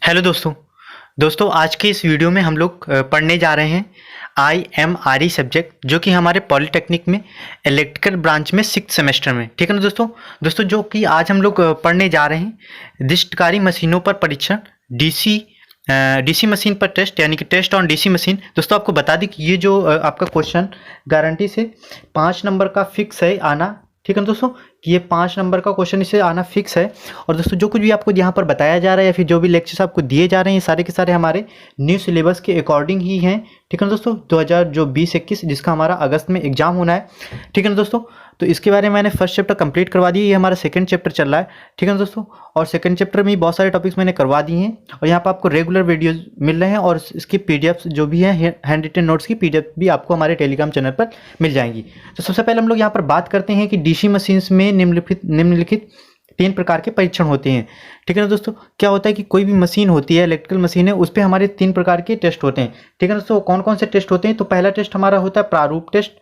Hello दोस्तों। आज के इस वीडियो में हम लोग पढ़ने जा रहे हैं IMRE सब्जेक्ट, जो कि हमारे पॉलिटेक्निक में इलेक्ट्रिकल ब्रांच में 6th सेमेस्टर में। ठीक है ना दोस्तों जो कि आज हम लोग पढ़ने जा रहे हैं दृष्टिकारी मशीनों पर परीक्षण, डीसी मशीन पर टेस्ट, यानी कि टेस्ट ऑन डीसी मशीन। दोस्तों आपको बता दें कि ये जो आपका क्वेश्चन गारंटी से 5 नंबर का फिक्स है आना। ठीक है ना दोस्तों, कि ये 5 नंबर का क्वेश्चन इसे आना फिक्स है। और दोस्तों जो कुछ भी आपको यहाँ पर बताया जा रहा है या फिर जो भी लेक्चर्स आपको दिए जा रहे हैं, ये सारे के सारे हमारे न्यू सिलेबस के अकॉर्डिंग ही हैं। ठीक है ना दोस्तों, 2020-21 जिसका हमारा अगस्त में एग्जाम होना है। ठीक है ना दोस्तों, तो इसके बारे में मैंने फर्स्ट चैप्टर कंप्लीट करवा दिया, ये हमारा सेकंड चैप्टर चल रहा है। ठीक है ना दोस्तों, और सेकंड चैप्टर में बहुत सारे टॉपिक्स मैंने करवा दिए हैं और यहाँ पर आपको रेगुलर वीडियोज मिल रहे हैं, और इसकी पीडीएफ जो भी है हैंड रिटन नोट्स की पीडीएफ भी आपको हमारे टेलीग्राम चैनल पर मिल जाएंगी। तो सबसे पहले हम लोग यहाँ पर बात करते हैं कि डीसी मशीन्स में निम्नलिखित 3 प्रकार के परीक्षण होते हैं। ठीक है ना दोस्तों, क्या होता है कि कोई भी मशीन होती है, इलेक्ट्रिकल मशीन है, उस पर हमारे 3 प्रकार के टेस्ट होते हैं। ठीक है ना दोस्तों, कौन कौन से टेस्ट होते हैं? तो पहला टेस्ट हमारा होता है प्रारूप टेस्ट,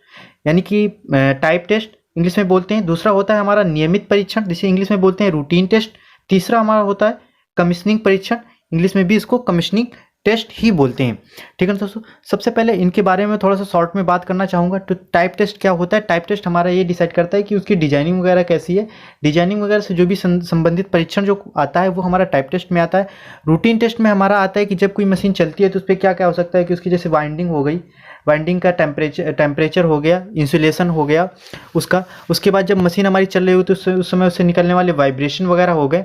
यानी कि टाइप टेस्ट इंग्लिश में बोलते हैं। दूसरा होता है हमारा नियमित परीक्षण, जिसे इंग्लिश में बोलते हैं रूटीन टेस्ट। तीसरा हमारा होता है कमीशनिंग परीक्षण, इंग्लिश में भी इसको कमीशनिंग टेस्ट ही बोलते हैं। ठीक है ना दोस्तों, सबसे पहले इनके बारे में थोड़ा सा शॉर्ट में बात करना चाहूँगा। तो टाइप टेस्ट क्या होता है? टाइप टेस्ट हमारा ये डिसाइड करता है कि उसकी डिजाइनिंग वगैरह कैसी है। डिजाइनिंग वगैरह से जो भी संबंधित परीक्षण जो आता है वो हमारा टाइप टेस्ट में आता है। रूटीन टेस्ट में हमारा आता है कि जब कोई मशीन चलती है तो उस पर क्या क्या हो सकता है, कि उसकी जैसे वाइंडिंग हो गई, वाइंडिंग का टेम्परेचर हो गया, इंसुलेशन हो गया उसका। उसके बाद जब मशीन हमारी चल रही हो तो उस समय उससे निकलने वाले वाइब्रेशन वगैरह हो गए।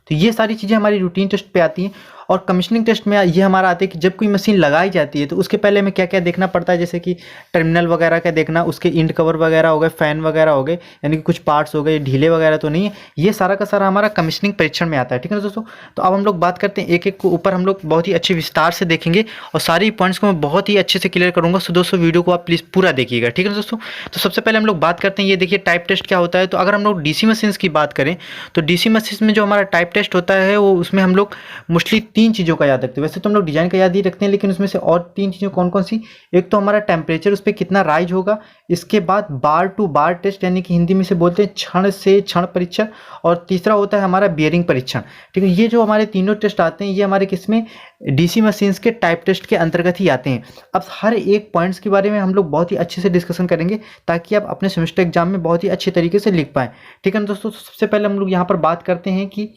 तो ये सारी चीज़ें हमारी रूटीन टेस्ट पे आती हैं। और कमीशनिंग टेस्ट में ये हमारा आता है कि जब कोई मशीन लगाई जाती है तो उसके पहले हमें क्या क्या देखना पड़ता है, जैसे कि टर्मिनल वगैरह का देखना, उसके इंड कवर वगैरह हो गए, फैन वगैरह हो गए, यानी कि कुछ पार्ट्स हो गए ढीले वगैरह तो नहीं है। ये सारा का सारा हमारा कमीशनिंग परीक्षण में आता है। ठीक है ना दोस्तों, तो अब हम लोग बात करते हैं एक एक को ऊपर हम लोग बहुत ही अच्छे विस्तार से देखेंगे और सारी पॉइंट्स को मैं बहुत ही अच्छे से क्लियर करूँगा। सो दोस्तों वीडियो को आप प्लीज़ पूरा देखिएगा। ठीक है ना दोस्तों, तो सबसे पहले हम लोग बात करते हैं, ये देखिए टाइप टेस्ट क्या होता है। तो अगर हम लोग डीसी मशीन्स की बात करें तो डीसी मशीन में जो हमारा टाइप टेस्ट होता है वो उसमें हम लोग मोस्टली 3 चीज़ों का याद रखते हैं। वैसे तो हम लोग डिजाइन का याद ही रखते हैं, लेकिन उसमें से और 3 चीज़ें कौन कौन सी? एक तो हमारा टेम्परेचर, उस पर कितना राइज होगा। इसके बाद बार टू बार टेस्ट, यानी कि हिंदी में से बोलते हैं क्षण से क्षण परीक्षण। और तीसरा होता है हमारा बियरिंग परीक्षण। ठीक है, ये जो हमारे तीनों टेस्ट आते हैं ये हमारे किसमें? डीसी मशीन्स के टाइप टेस्ट के अंतर्गत ही आते हैं। अब हर एक पॉइंट्स के बारे में हम लोग बहुत ही अच्छे से डिस्कशन करेंगे ताकि आप अपने सेमेस्टर एग्जाम में बहुत ही अच्छे तरीके से लिख पाएँ। ठीक है ना दोस्तों, सबसे पहले हम लोग यहाँ पर बात करते हैं कि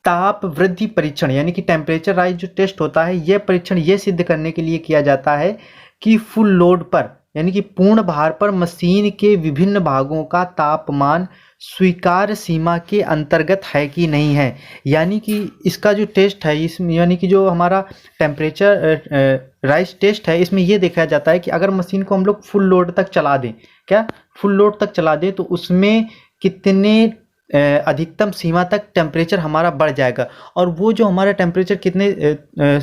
ताप वृद्धि परीक्षण, यानी कि टेम्परेचर राइज जो टेस्ट होता है, यह परीक्षण ये सिद्ध करने के लिए किया जाता है कि फुल लोड पर, यानी कि पूर्ण भार पर मशीन के विभिन्न भागों का तापमान स्वीकार्य सीमा के अंतर्गत है कि नहीं है। यानी कि इसका जो टेस्ट है, इस यानी कि जो हमारा टेम्परेचर राइज टेस्ट है, इसमें यह देखा जाता है कि अगर मशीन को हम लोग फुल लोड तक चला दें, क्या फुल लोड तक चला दें, तो उसमें कितने अधिकतम सीमा तक टेम्परेचर हमारा बढ़ जाएगा। और वो जो हमारा टेम्परेचर कितने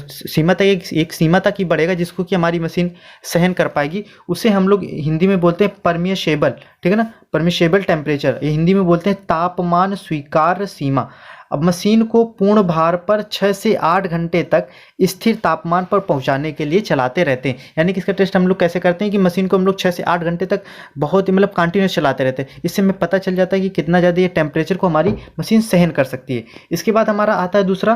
सीमा तक, एक सीमा तक ही बढ़ेगा जिसको कि हमारी मशीन सहन कर पाएगी, उसे हम लोग हिंदी में बोलते हैं परमिएबल। ठीक है ना, परमिएबल टेम्परेचर, ये हिंदी में बोलते हैं तापमान स्वीकार्य सीमा। अब मशीन को पूर्ण भार पर 6 से 8 घंटे तक स्थिर तापमान पर पहुंचाने के लिए चलाते रहते हैं। यानी कि इसका टेस्ट हम लोग कैसे करते हैं कि मशीन को हम लोग 6 से 8 घंटे तक बहुत ही मतलब कंटिन्यूस चलाते रहते हैं। इससे हमें पता चल जाता है कि कितना ज़्यादा ये टेम्परेचर को हमारी मशीन सहन कर सकती है। इसके बाद हमारा आता है दूसरा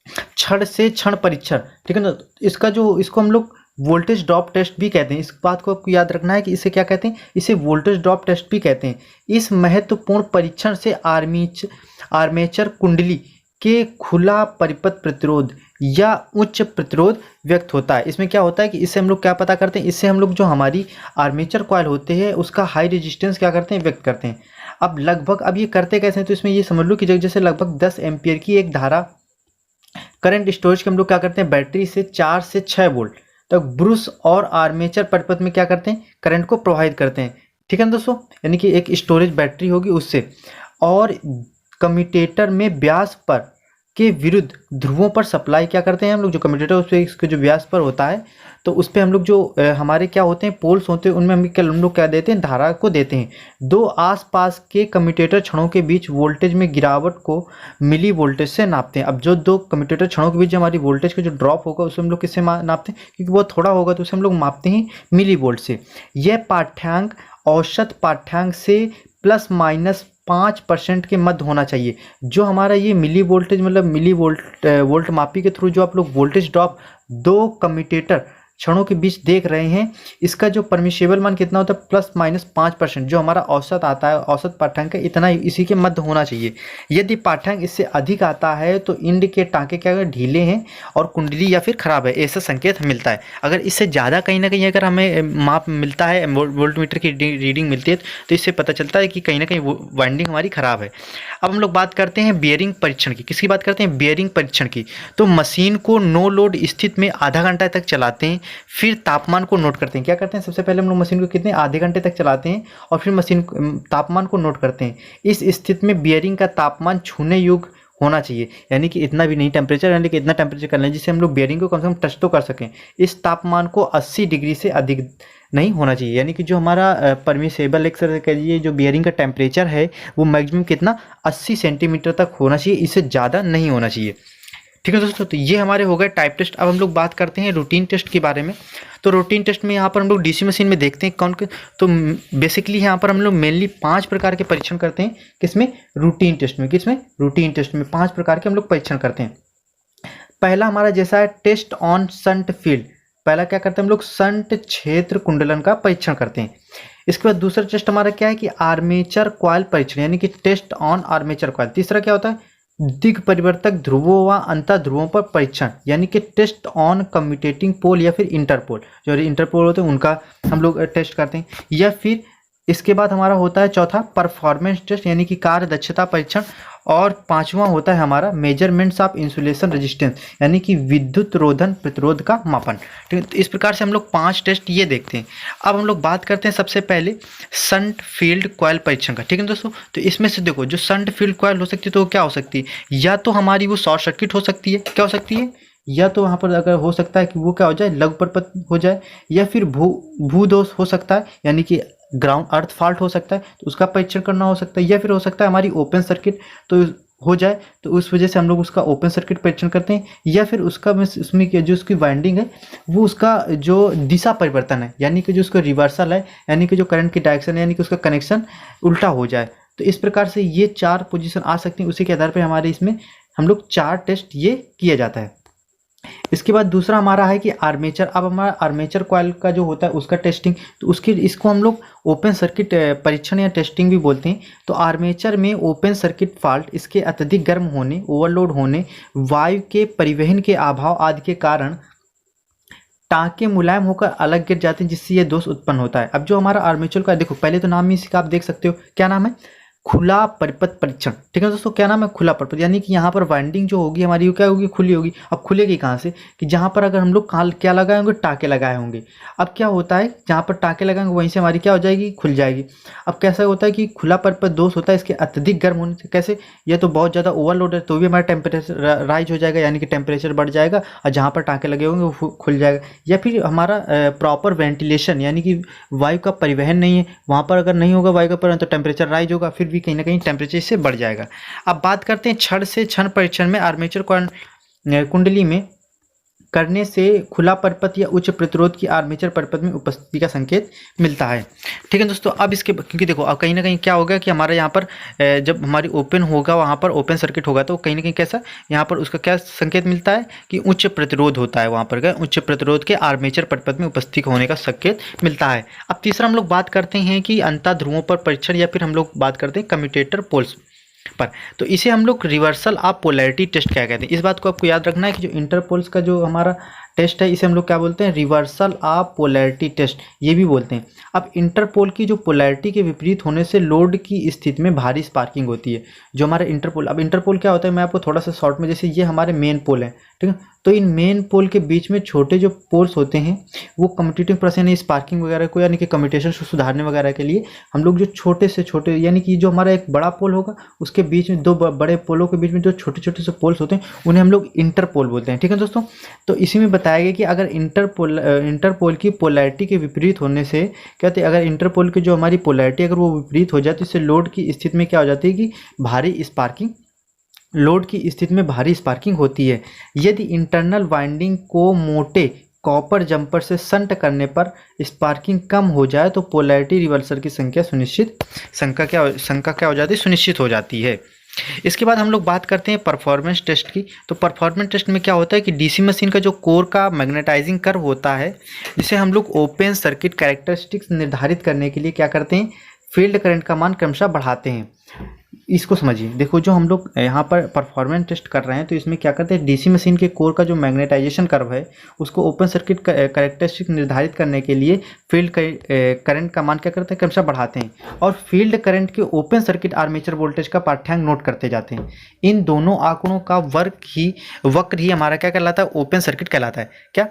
क्षण से क्षण परीक्षण। ठीक है ना, इसको हम लोग वोल्टेज ड्रॉप टेस्ट भी कहते हैं। इस बात को आपको याद रखना है कि इसे क्या कहते हैं, इसे वोल्टेज ड्रॉप टेस्ट भी कहते हैं। इस महत्वपूर्ण परीक्षण से आर्मेचर कुंडली के खुला परिपथ प्रतिरोध या उच्च प्रतिरोध व्यक्त होता है। इसमें क्या होता है कि इससे हम लोग क्या पता करते हैं, इससे हम लोग जो हमारी आर्मेचर कॉइल होते हैं उसका हाई रेजिस्टेंस क्या करते हैं, व्यक्त करते हैं। अब ये करते कैसे हैं, तो इसमें ये समझ लो कि जैसे लगभग 10 एम्पियर की एक धारा करंट स्टोरेज के हम लोग क्या करते हैं, बैटरी से 4 से 6 वोल्ट तक ब्रूस और आर्मेचर परिपथ में क्या करते हैं, करंट को प्रवाहित करते हैं। ठीक है ना दोस्तों, यानी कि एक स्टोरेज बैटरी होगी उससे, और कम्यूटेटर में व्यास पर के विरुद्ध ध्रुवों पर सप्लाई क्या करते हैं हम लोग, जो कम्यूटेटर उस पर इसके जो व्यास पर होता है तो उस पर हम लोग जो हमारे क्या होते हैं पोल्स होते हैं, उनमें हम लोग क्या देते हैं, धारा को देते हैं। 2 आसपास के कम्यूटेटर क्षणों के बीच वोल्टेज में गिरावट को मिली वोल्टेज से नापते हैं। अब जो 2 कम्यूटेटर क्षणों के बीच हमारी वोल्टेज का जो ड्रॉप होगा उसे हम लोग किससे नापते हैं, क्योंकि वो थोड़ा होगा तो उसे हम लोग मापते हैं मिली वोल्ट से। यह पाठ्यांक औसत पाठ्यांक से 5% के मध्य होना चाहिए। जो हमारा ये मिली वोल्टेज मतलब मिली वोल्ट मापी के थ्रू जो आप लोग वोल्टेज ड्रॉप दो कम्यूटेटर क्षणों के बीच देख रहे हैं, इसका जो परमिशेबल मान कितना होता है +-5%। जो हमारा औसत आता है, औसत पाठ्यांक इतना ही इसी के मध्य होना चाहिए। यदि पाठ्यांक इससे अधिक आता है तो इंड के टाँके क्या ढीले हैं और कुंडली या फिर खराब है, ऐसा संकेत मिलता है। अगर इससे ज़्यादा कहीं ना कहीं अगर हमें माप मिलता है, वोल्टमीटर की रीडिंग मिलती है, तो इससे पता चलता है कि कहीं ना कहीं वाइंडिंग हमारी खराब है। अब हम लोग बात करते हैं बियरिंग परीक्षण की। किसकी बात करते हैं? बियरिंग परीक्षण की। तो मशीन को नो लोड स्थिति में आधा घंटा तक चलाते हैं, फिर तापमान को नोट करते हैं। क्या करते हैं? सबसे पहले हम लोग मशीन को कितने आधे घंटे तक चलाते हैं और फिर मशीन तापमान को नोट करते हैं। इस स्थिति में बियरिंग का तापमान छूने योग्य होना चाहिए, यानी कि इतना भी नहीं टेम्परेचर, यानी कि इतना टेम्परेचर करना है जिससे हम लोग बियरिंग को कम से कम टच तो कर सकें। इस तापमान को 80 डिग्री से अधिक नहीं होना चाहिए, यानी कि जो हमारा परमिसेबल एक तरह से कहिए जो बियरिंग का टेम्परेचर है वो मैक्सिमम कितना 80 सेंटीमीटर तक होना चाहिए, इससे ज़्यादा नहीं होना चाहिए। ठीक है दोस्तों, तो ये हमारे हो गए टाइप टेस्ट। अब हम लोग बात करते हैं रूटीन टेस्ट के बारे में। तो रूटीन टेस्ट में यहाँ पर हम लोग डीसी मशीन में देखते हैं कौन तो बेसिकली यहाँ पर हम लोग मेनली 5 प्रकार के परीक्षण करते हैं। किसमें? रूटीन टेस्ट में। किसमें? रूटीन टेस्ट में 5 प्रकार के हम लोग परीक्षण करते हैं। पहला हमारा जैसा है टेस्ट ऑन शंट फील्ड। पहला क्या करते हैं हम लोग? शंट क्षेत्र कुंडलन का परीक्षण करते हैं। इसके बाद दूसरा टेस्ट हमारा क्या है कि आर्मेचर कॉइल परीक्षण, यानी कि टेस्ट ऑन आर्मेचर कॉइल। तीसरा क्या होता है? दिग परिवर्तक ध्रुवों व अंतर ध्रुवों पर परीक्षण, यानी कि टेस्ट ऑन कम्यूटेटिंग पोल या फिर इंटरपोल। जो इंटरपोल होते हैं उनका हम लोग टेस्ट करते हैं। या फिर इसके बाद हमारा होता है चौथा परफॉर्मेंस टेस्ट, यानी कि कार्य दक्षता परीक्षण। और पांचवा होता है हमारा मेजरमेंट्स ऑफ इंसुलेशन रेजिस्टेंस, यानी कि विद्युत रोधन प्रतिरोध का मापन। ठीक है, तो इस प्रकार से हम लोग 5 टेस्ट ये देखते हैं। अब हम लोग बात करते हैं सबसे पहले शंट फील्ड कॉइल परीक्षण का। ठीक है दोस्तों, तो इसमें से देखो जो शंट फील्ड कॉइल हो सकती है तो वो क्या हो सकती है? या तो हमारी वो शॉर्ट सर्किट हो सकती है। क्या हो सकती है? या तो वहाँ पर अगर हो सकता है कि वो क्या हो जाए, लघु परपत हो जाए, या फिर भूदोष हो सकता है, यानी कि ग्राउंड अर्थ फॉल्ट हो सकता है, तो उसका परीक्षण करना हो सकता है। या फिर हो सकता है हमारी ओपन सर्किट तो हो जाए, तो उस वजह से हम लोग उसका ओपन सर्किट परीक्षण करते हैं। या फिर उसका उसमें जो उसकी वाइंडिंग है वो उसका जो दिशा परिवर्तन है, यानी कि जो उसका रिवर्सल है, यानी कि जो करंट की डायरेक्शन है, यानी कि उसका कनेक्शन उल्टा हो जाए। तो इस प्रकार से ये 4 पोजीशन आ सकती हैं। उसी के आधार पर हमारे इसमें हम लोग 4 टेस्ट ये किया जाता है। इसके बाद दूसरा हमारा है कि आर्मेचर। अब हमारा आर्मेचर कॉइल का जो होता है उसका टेस्टिंग, तो इसको हम लोग ओपन सर्किट परीक्षण या टेस्टिंग भी बोलते हैं। तो आर्मेचर में ओपन सर्किट फॉल्ट, इसके अत्यधिक गर्म होने, ओवरलोड होने, वायु के परिवहन के अभाव आदि के कारण टाँके मुलायम होकर अलग गिर जाते हैं, जिससे ये दोष उत्पन्न होता है। अब जो हमारा आर्मेचर का देखो, पहले तो नाम ही इसका आप देख सकते हो, क्या नाम है? खुला परिपथ परीक्षण। ठीक है दोस्तों, क्या नाम है? खुला परिपथ, यानी कि यहाँ पर वाइंडिंग जो होगी हमारी वो क्या होगी? खुली होगी। अब खुलेगी कहाँ से? कि जहाँ पर अगर हम लोग क्या लगाए होंगे? टाँके लगाए होंगे। अब क्या होता है, जहाँ पर टाँके लगाएंगे वहीं से हमारी क्या हो जाएगी? खुल जाएगी। अब कैसा होता है कि खुला परिपथ दोष होता है इसके अत्यधिक गर्म होने से। कैसे? या तो बहुत ज़्यादा ओवरलोड है तो भी हमारा टेम्परेचर राइज हो जाएगा, यानी कि टेम्परेचर बढ़ जाएगा, और जहाँ पर टाँके लगे होंगे वो खुल जाएगा। या फिर हमारा प्रॉपर वेंटिलेशन, यानी कि वायु का परिवहन नहीं है, वहाँ पर अगर नहीं होगा वायु का परिवहन तो टेम्परेचर राइज होगा, फिर भी कहीं ना कहीं टेम्परेचर इससे बढ़ जाएगा। अब बात करते हैं क्षण से क्षण परीक्षण में। आर्मेचर कुंडली में करने से खुला परिपथ या उच्च प्रतिरोध की आर्मेचर परिपथ में उपस्थिति का संकेत मिलता है। ठीक है दोस्तों, अब इसके क्योंकि देखो अब कहीं ना कहीं क्या होगा कि हमारे यहाँ पर जब हमारी ओपन होगा, वहाँ पर ओपन सर्किट होगा, तो कहीं ना कहीं कैसा यहाँ पर उसका क्या संकेत मिलता है कि उच्च प्रतिरोध होता है, वहाँ पर क्या उच्च प्रतिरोध के आर्मेचर परिपथ में उपस्थित होने का संकेत मिलता है। अब तीसरा हम लोग बात करते हैं कि अंतर ध्रुवों पर परीक्षण, या फिर हम लोग बात करते हैं कम्यूटेटर पोल्स पर। तो इसे हम लोग रिवर्सल ऑफ पोलैरिटी टेस्ट क्या कहते हैं। इस बात को आपको याद रखना है कि जो इंटरपोल्स का जो हमारा टेस्ट है इसे हम लोग क्या बोलते हैं? रिवर्सल ऑफ पोलैरिटी टेस्ट ये भी बोलते हैं। अब इंटरपोल की जो पोलैरिटी के विपरीत होने से लोड की स्थिति में भारी स्पार्किंग होती है। जो हमारा इंटरपोल, अब इंटरपोल क्या होता है मैं आपको थोड़ा सा शॉर्ट में, जैसे ये हमारे मेन पोल है, ठीक है, तो इन मेन पोल के बीच में छोटे जो पोल्स होते हैं वो कम्यूटेटिंग प्रोसेस यानी स्पार्किंग वगैरह को, यानी कि कम्यूटेशन को सुधारने वगैरह के लिए हम लोग जो छोटे से छोटे, यानी कि जो हमारा एक बड़ा पोल होगा उसके बीच में 2 बड़े पोलों के बीच में जो छोटे छोटे से पोल्स होते हैं उन्हें हम लोग इंटरपोल बोलते हैं। ठीक है दोस्तों, तो इसी में बताया गया कि अगर इंटरपोल की पोलैरिटी के विपरीत होने से क्या होता है, अगर इंटरपोल की जो हमारी पोलैरिटी अगर वो विपरीत हो जाए तो इससे लोड की स्थिति में क्या हो जाती है कि भारी स्पार्किंग, लोड की स्थिति में भारी स्पार्किंग होती है। यदि इंटरनल वाइंडिंग को मोटे कॉपर जंपर से संट करने पर स्पार्किंग कम हो जाए तो पोलैरिटी रिवर्सल की शंका क्या हो जाती है, सुनिश्चित हो जाती है। इसके बाद हम लोग बात करते हैं परफॉर्मेंस टेस्ट की। तो परफॉर्मेंस टेस्ट में क्या होता है कि डीसी मशीन का जो कोर का मैग्नेटाइजिंग कर्व होता है, जिसे हम लोग ओपन सर्किट कैरेक्टरिस्टिक्स निर्धारित करने के लिए क्या करते हैं, फील्ड करंट का मान क्रमशः बढ़ाते हैं। इसको समझिए, देखो जो हम लोग यहाँ पर परफॉर्मेंस टेस्ट कर रहे हैं, तो इसमें क्या करते हैं, डीसी मशीन के कोर का जो मैग्नेटाइजेशन कर्व है उसको ओपन सर्किट कैरेक्टरिस्टिक निर्धारित करने के लिए फील्ड करंट का मान क्या करते हैं, क्रमशः बढ़ाते हैं, और फील्ड करंट के ओपन सर्किट आर्मेचर वोल्टेज का पाठ्यांक नोट करते जाते हैं। इन दोनों आंकड़ों का वक्र ही हमारा क्या कहलाता है, ओपन सर्किट कहलाता है। क्या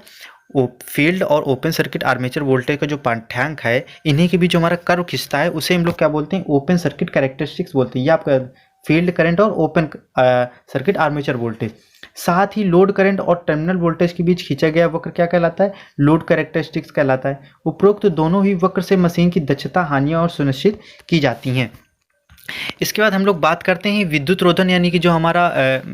फील्ड और ओपन सर्किट आर्मेचर वोल्टेज का जो पाठ्यांक है, इन्हीं के बीच जो हमारा कर्व खिंचता है उसे हम लोग क्या बोलते हैं, ओपन सर्किट कैरेक्टरिस्टिक्स बोलते हैं। ये आपका फील्ड करंट और ओपन सर्किट आर्मेचर वोल्टेज। साथ ही लोड करंट और टर्मिनल वोल्टेज के बीच खींचा गया वक्र क्या कहलाता है, लोड कैरेक्टरिस्टिक्स कहलाता है। उपरोक्त दोनों ही वक्र से मशीन की दक्षता, हानियां और सुनिश्चित की जाती हैं। इसके बाद हम लोग बात करते हैं विद्युत रोधन, यानी कि जो हमारा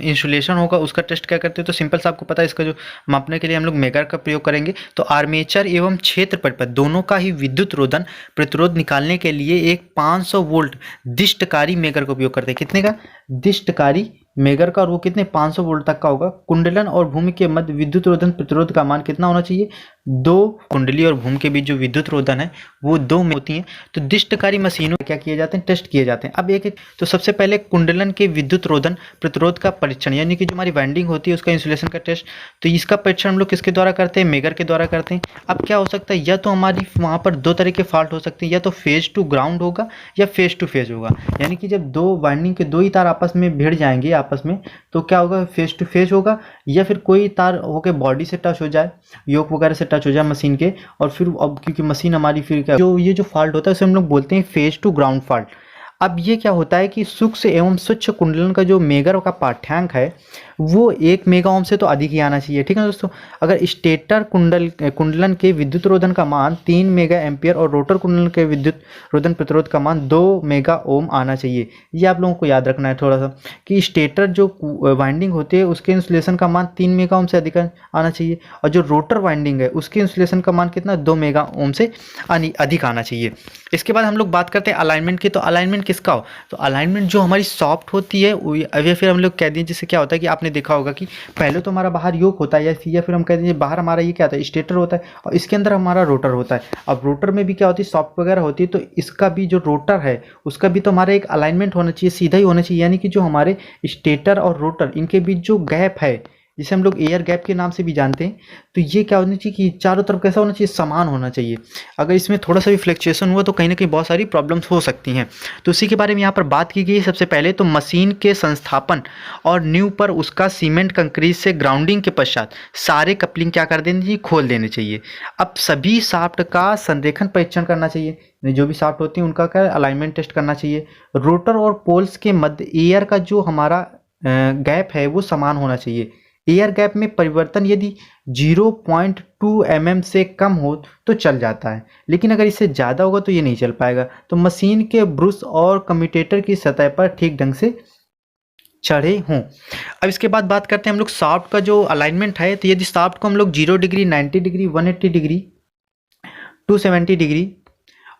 इंसुलेशन होगा उसका टेस्ट क्या करते हैं। तो सिंपल सा आपको पता है, इसका जो मापने के लिए हम लोग मेगर का प्रयोग करेंगे। तो आर्मेचर एवं क्षेत्र परिपथ दोनों का ही विद्युत रोधन प्रतिरोध निकालने के लिए एक 500 वोल्ट दिष्टकारी मेगर का उपयोग करते हैं। कितने का, दिष्टकारी मेगर का, और वो कितने, 500 वोल्ट तक का होगा। कुंडलन और भूमि के मध्य विद्युत रोधन प्रतिरोध का मान कितना होना चाहिए, 2। कुंडली और भूमि के बीच जो विद्युत रोधन है वो 2 में होती हैं। तो दिष्टकारी मशीनों क्या किए जाते हैं, टेस्ट किए जाते हैं। अब एक तो सबसे पहले कुंडलन के विद्युत रोधन प्रतिरोध का परीक्षण, यानी कि जो हमारी वाइंडिंग होती है उसका इंसुलेशन का टेस्ट। तो इसका परीक्षण हम लोग किसके द्वारा करते हैं, मेगर के द्वारा करते हैं। अब क्या हो सकता है, या तो हमारी वहाँ पर 2 तरह के फॉल्ट हो सकते हैं, या तो फेज टू ग्राउंड होगा या फेज टू फेज होगा। यानी कि जब 2 वाइंडिंग के 2 ही तार आपस में भिड़ जाएंगे आपस में, तो क्या होगा, फेस टू फेस होगा। या फिर कोई तार होके बॉडी से टच हो जाए, योक वगैरह से टच हो जाए मशीन के, और फिर अब क्योंकि मशीन हमारी फिर क्या, जो ये जो फॉल्ट होता है उसे हम लोग बोलते हैं फेज टू ग्राउंड फॉल्ट। अब ये क्या होता है कि सूक्ष्म एवं स्वच्छ कुंडलन का जो मेगर का पाठ्यांक है वो 1 मेगा ओम से तो अधिक ही आना चाहिए। ठीक है दोस्तों, अगर स्टेटर कुंडलन के विद्युत रोधन का मान 3 मेगा एम्पियर और रोटर कुंडलन के विद्युत रोधन प्रतिरोध का मान 2 मेगा ओम आना चाहिए। ये आप लोगों को याद रखना है थोड़ा सा, कि स्टेटर जो वाइंडिंग होती है उसके इंसुलेशन का मान 3 मेगा ओम से अधिक आना चाहिए, और जो रोटर वाइंडिंग है उसके इंसुलेशन का मान कितना, 2 मेगा ओम से अधिक आना चाहिए। इसके बाद हम लोग बात करते हैं अलाइनमेंट की। तो अलाइनमेंट किसका हो, तो अलाइनमेंट जो हमारी सॉफ्ट होती है, या फिर हम लोग कह दें, जिससे क्या होता है कि आपने देखा होगा कि पहले तो हमारा बाहर योक होता है, या फिर हम कह दीजिए बाहर हमारा ये क्या होता है, स्टेटर होता है, और इसके अंदर हमारा रोटर होता है। अब रोटर में भी क्या होती है, सॉफ्ट वगैरह होती है, तो इसका भी जो रोटर है उसका भी तो हमारा एक अलाइनमेंट होना चाहिए, सीधा ही होना चाहिए। यानी कि जो हमारे स्टेटर और रोटर इनके बीच जो गैप है, जिसे हम लोग एयर गैप के नाम से भी जानते हैं, तो ये क्या होना चाहिए कि चारों तरफ कैसा होना चाहिए, समान होना चाहिए। अगर इसमें थोड़ा सा भी फ्लक्चुएशन हुआ तो कहीं ना कहीं बहुत सारी प्रॉब्लम्स हो सकती हैं। तो उसी के बारे में यहाँ पर बात की गई है। सबसे पहले तो मशीन के संस्थापन और न्यू पर उसका सीमेंट कंक्रीट से ग्राउंडिंग के पश्चात सारे कपलिंग क्या कर देनी चाहिए, खोल देने चाहिए। अब सभी शाफ्ट का संरेखन परीक्षण करना चाहिए, जो भी शाफ्ट होती है उनका क्या अलाइनमेंट टेस्ट करना चाहिए। रोटर और पोल्स के मध्य एयर का जो हमारा गैप है वो समान होना चाहिए। एयर गैप में परिवर्तन यदि 0.2 mm से कम हो तो चल जाता है, लेकिन अगर इससे ज़्यादा होगा तो ये नहीं चल पाएगा। तो मशीन के ब्रुश और कम्यूटेटर की सतह पर ठीक ढंग से चढ़े हों। अब इसके बाद बात करते हैं हम लोग शाफ्ट का जो अलाइनमेंट है। तो यदि शाफ्ट को हम लोग 0 डिग्री, 90 डिग्री, 180 डिग्री, 270 डिग्री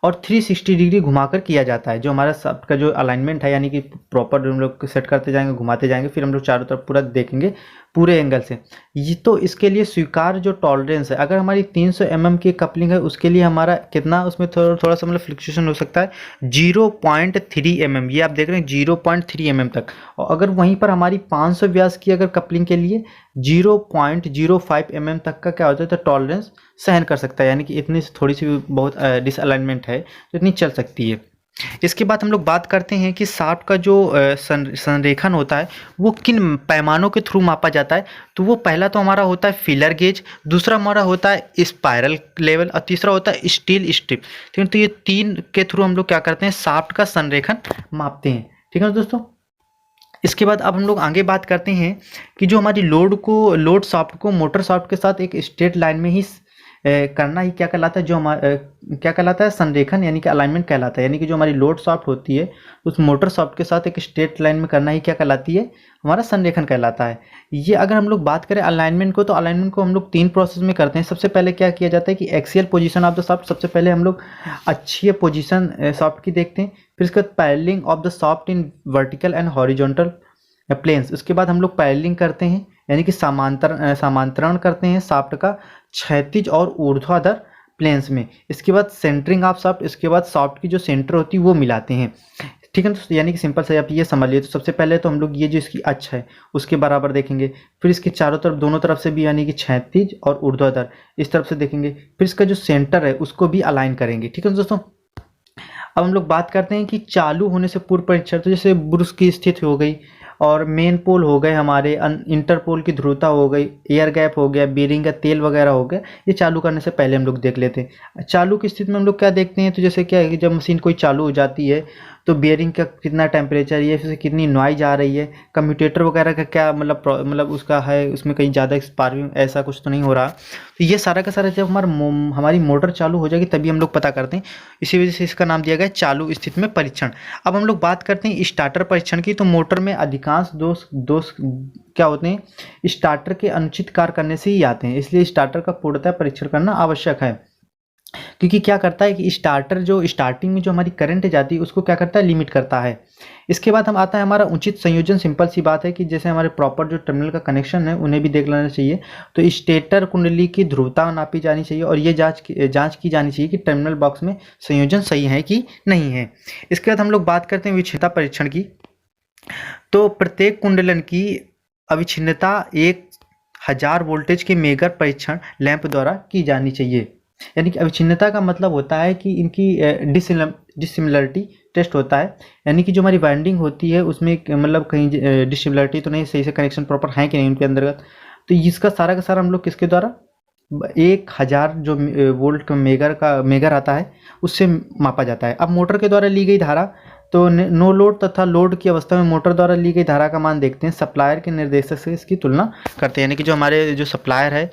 और 360 डिग्री घुमाकर किया जाता है, जो हमारा शाफ्ट का जो अलाइनमेंट है, यानी कि प्रॉपर हम लोग सेट करते जाएंगे, घुमाते जाएंगे, फिर हम लोग चारों तरफ पूरा देखेंगे पूरे एंगल से। ये तो इसके लिए स्वीकार जो टॉलरेंस है, अगर हमारी 300 mm की कपलिंग है उसके लिए हमारा कितना, उसमें थोड़ा सा मतलब फ्लक्चुएशन हो सकता है, 0.3 mm। ये आप देख रहे हैं 0.3 mm तक। और अगर वहीं पर हमारी 500 व्यास की अगर कपलिंग के लिए 0.05 mm तक का क्या होता है, तो टॉलरेंस सहन कर सकता है। यानी कि इतनी थोड़ी सी बहुत डिसअलाइनमेंट है तो इतनी चल सकती है। इसके बाद हम लोग बात करते हैं कि शाफ्ट का जो संरेखन होता है वो किन पैमानों के थ्रू मापा जाता है। तो वो पहला तो हमारा होता है फीलर गेज, दूसरा हमारा होता है स्पाइरल लेवल, और तीसरा होता है स्टील स्ट्रिप। ठीक है, तो ये 3 के थ्रू हम लोग क्या करते हैं, शाफ्ट का संरेखन मापते हैं। ठीक है दोस्तों, इसके बाद अब हम लोग आगे बात करते हैं कि जो हमारी लोड शाफ्ट को मोटर शाफ्ट के साथ एक स्ट्रेट लाइन में ही करना ही क्या कहलाता है, जो क्या कहलाता है, संरेखन यानी कि अलाइनमेंट कहलाता है। यानी कि जो हमारी लोड शाफ्ट होती है उस मोटर शाफ्ट के साथ एक स्ट्रेट लाइन में करना ही क्या कहलाती है, हमारा संरेखन कहलाता है। ये अगर हम लोग बात करें अलाइनमेंट को, तो अलाइनमेंट को हम लोग 3 प्रोसेस में करते हैं। सबसे पहले क्या किया जाता है कि axial position of the shaft, सबसे पहले हम लोग अच्छी पोजीशन शाफ्ट की देखते हैं। फिर इसके बाद paralleling of the shaft in vertical and horizontal planes, उसके बाद हम लोग पैरेललिंग करते हैं यानी कि समांतरण करते हैं शाफ्ट का क्षैतिज और ऊर्ध्वाधर प्लेन्स में। इसके बाद सेंटरिंग ऑफ शाफ्ट, इसके बाद शाफ्ट की जो सेंटर होती है वो मिलाते हैं। ठीक है तो यानी कि सिंपल से आप ये समझ लिए। तो सबसे पहले तो हम लोग ये जो इसकी अक्ष है उसके बराबर देखेंगे, फिर इसके चारों तरफ दोनों तरफ से भी यानी कि क्षैतिज और ऊर्ध्वाधर इस तरफ से देखेंगे, फिर इसका जो सेंटर है उसको भी अलाइन करेंगे। ठीक है दोस्तों, अब हम लोग बात करते हैं कि चालू होने से पूर्व परीक्षण, तो जैसे ब्रुश की स्थिति हो गई और मेन पोल हो गए हमारे, इंटरपोल की ध्रुवता हो गई, एयर गैप हो गया, बीयरिंग का तेल वगैरह हो गया, ये चालू करने से पहले हम लोग देख लेते हैं। चालू की स्थिति में हम लोग क्या देखते हैं, तो जैसे क्या है कि जब मशीन कोई चालू हो जाती है तो बीयरिंग का कितना टेम्परेचर, ये फिर कितनी नॉइज आ रही है, कम्यूटेटर वगैरह का क्या मतलब उसका है, उसमें कहीं ज़्यादा स्पार्किंग ऐसा कुछ तो नहीं हो रहा। तो ये सारा का सारा जब हमारी मोटर चालू हो जाएगी तभी हम लोग पता करते हैं। इसी वजह से इसका नाम दिया गया है चालू स्थिति में परीक्षण। अब हम लोग बात करते हैं स्टार्टर परीक्षण की। तो मोटर में अधिकांश दोष क्या होते हैं, स्टार्टर के अनुचित कार्य करने से ही आते हैं, इसलिए स्टार्टर का पूर्णतः परीक्षण करना आवश्यक है। क्योंकि क्या करता है कि स्टार्टर जो स्टार्टिंग में जो हमारी करंट जाती है उसको क्या करता है, लिमिट करता है। इसके बाद हम आता है हमारा उचित संयोजन। सिंपल सी बात है कि जैसे हमारे प्रॉपर जो टर्मिनल का कनेक्शन है उन्हें भी देख लेना चाहिए। तो स्टेटर कुंडली की ध्रुवता नापी जानी चाहिए और ये जांच की जानी चाहिए कि टर्मिनल बॉक्स में संयोजन सही है कि नहीं है। इसके बाद हम लोग बात करते हैं विच्छिन्नता परीक्षण की। तो प्रत्येक कुंडलन की अविच्छिन्नता 1000 वोल्टेज के मेगर परीक्षण लैंप द्वारा की जानी चाहिए। यानी कि अविच्छिन्नता का मतलब होता है कि इनकी डिसिमिलरिटी टेस्ट होता है, यानी कि जो हमारी वाइंडिंग होती है उसमें मतलब कहीं डिसिमिलरिटी तो नहीं, सही से कनेक्शन प्रॉपर है कि नहीं उनके अंतर्गत। तो इसका सारा का सारा हम लोग किसके द्वारा 1000 जो वोल्ट का मेगर आता है उससे मापा जाता है। अब मोटर के द्वारा ली गई धारा, तो नो लोड तथा लोड की अवस्था में मोटर द्वारा ली गई धारा का मान देखते हैं, सप्लायर के निर्देशक से इसकी तुलना करते हैं। यानी कि जो हमारे जो सप्लायर है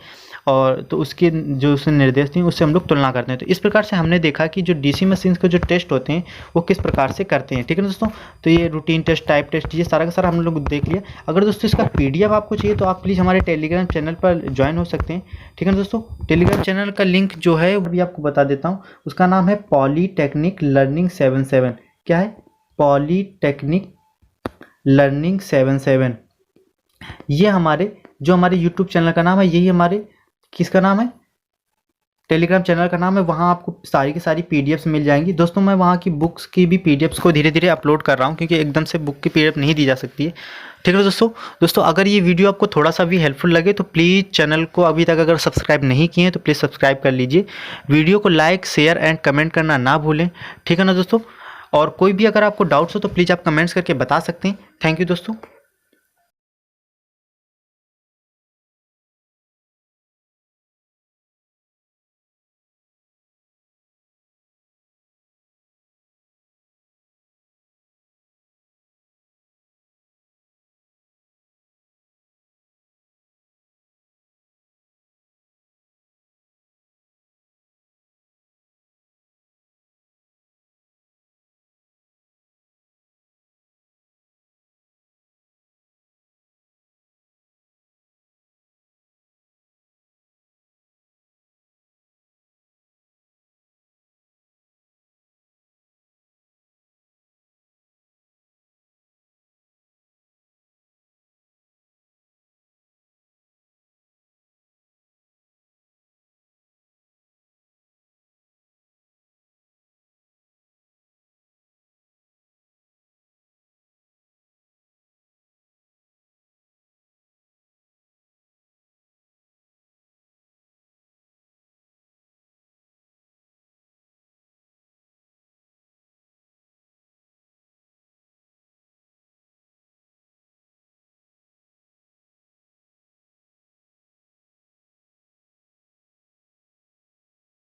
और तो उसके जो उसने निर्देश दिए उससे हम लोग तुलना करते हैं। तो इस प्रकार से हमने देखा कि जो डीसी मशीन्स के जो टेस्ट होते हैं वो किस प्रकार से करते हैं। ठीक है दोस्तों, तो ये रूटीन टेस्ट, टाइप टेस्ट, ये सारा का सारा हम लोग देख लिया। अगर दोस्तों इसका PDF आपको चाहिए तो आप प्लीज़ हमारे टेलीग्राम चैनल पर ज्वाइन हो सकते हैं। ठीक है दोस्तों, टेलीग्राम चैनल का लिंक जो है वो भी आपको बता देता हूँ। उसका नाम है पॉलीटेक्निक लर्निंग 77। क्या है, पॉलीटेक्निक लर्निंग 77। ये हमारे यूट्यूब चैनल का नाम है, यही हमारे किसका नाम है, टेलीग्राम चैनल का नाम है। वहाँ आपको सारी की सारी PDFs मिल जाएंगी। दोस्तों मैं वहाँ की बुक्स की भी PDFs को धीरे धीरे अपलोड कर रहा हूँ, क्योंकि एकदम से बुक की PDF नहीं दी जा सकती है। ठीक है दोस्तों अगर ये वीडियो आपको थोड़ा सा भी हेल्पफुल लगे तो प्लीज़ चैनल को अभी तक अगर सब्सक्राइब नहीं किए हैं तो प्लीज़ सब्सक्राइब कर लीजिए। वीडियो को लाइक, शेयर एंड कमेंट करना ना भूलें। ठीक है ना दोस्तों, और कोई भी अगर आपको डाउट्स हो तो प्लीज़ आप कमेंट्स करके बता सकते हैं। थैंक यू दोस्तों।